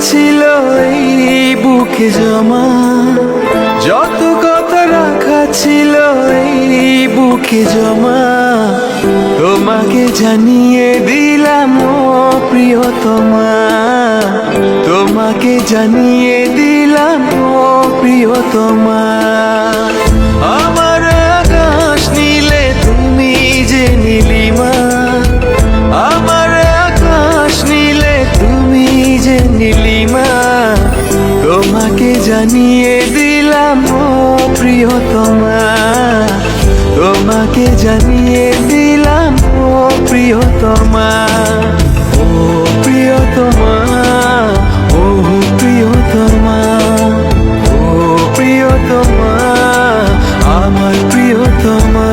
ছিল এই বুকে জমা, যত কথা রাখা ছিল এই বুকে জমা, তোমাকে জানিয়ে দিলাম ও প্রিয়তমা, তোমাকে জানিয়ে দিলাম ও প্রিয়তমা। আমার আকাশ নীলে তুমি যে নীলিমা, আমার আকাশ নীলে তুমি যে নীলিমা, তোমাকে জানিয়ে দিলাম ও প্রিয়তমা, তোমাকে জানিয়ে দিলাম ও প্রিয়তমা। ও প্রিয়তমা, ও প্রিয়তমা, ও প্রিয়তমা, আমার প্রিয়তমা।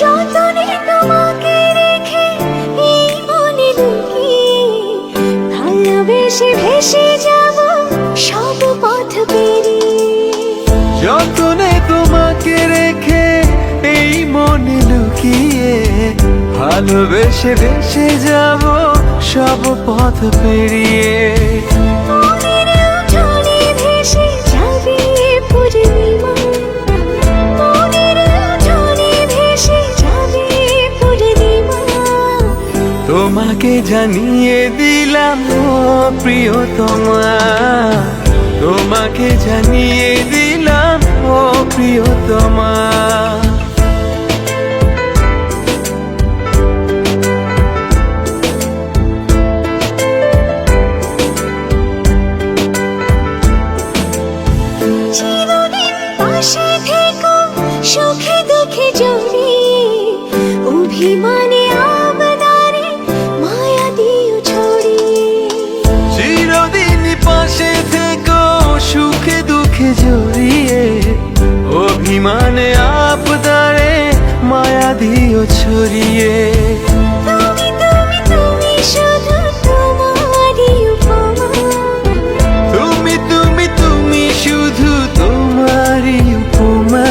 যতনে তোমাকে রেখে এই মনে লুকিয়ে, ভালোবেসে ভেসে যাব সব পথ পেরিয়ে। যতনে তোমাকে রেখে এই মনে লুকিয়ে, ভালোবেসে ভেসে যাব সব পথ পেরিয়ে। মনের উঠোনে ভেসে যাবে পূর্ণিমা, মনের উঠোনে ভেসে যাবে পূর্ণিমা, তোমাকে জানিয়ে দিলাম ও প্রিয়তমা, তোমাকে জানিয়ে দিলাম ও প্রিয়তমা। চিরদিন পাশে থেকো সুখে দুঃখে জড়িয়ে, অভিমানে আবদারে মায়া দিও ছড়িয়ে। চিরদিন পাশে থেকো সুখে দুঃখে জড়িয়ে, অভিমানে আবদারে মায়া দিও ছড়িয়ে। তুমি তুমি তুমি শুধু তোমারই উপমা, তুমি তুমি তুমি শুধু তোমারই উপমা,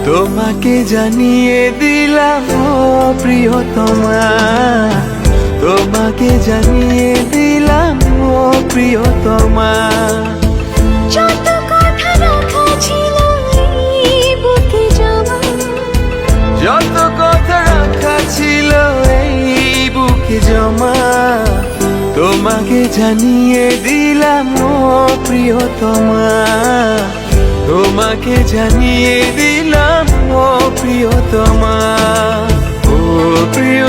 তোমাকে জানিয়ে দিলাম ও প্রিয়তমা, তোমাকে জানিয়ে দিলাম ও প্রিয়তমা। যত কথা রাখা ছিল এই বুকে জমা, যত কথা রাখা ছিল এই বুকে জমা, তোমাকে জানিয়ে দিলাম ও প্রিয়তমা, তোমাকে জানিয়ে দিলাম ও প্রিয়তমা। ও প্রিয়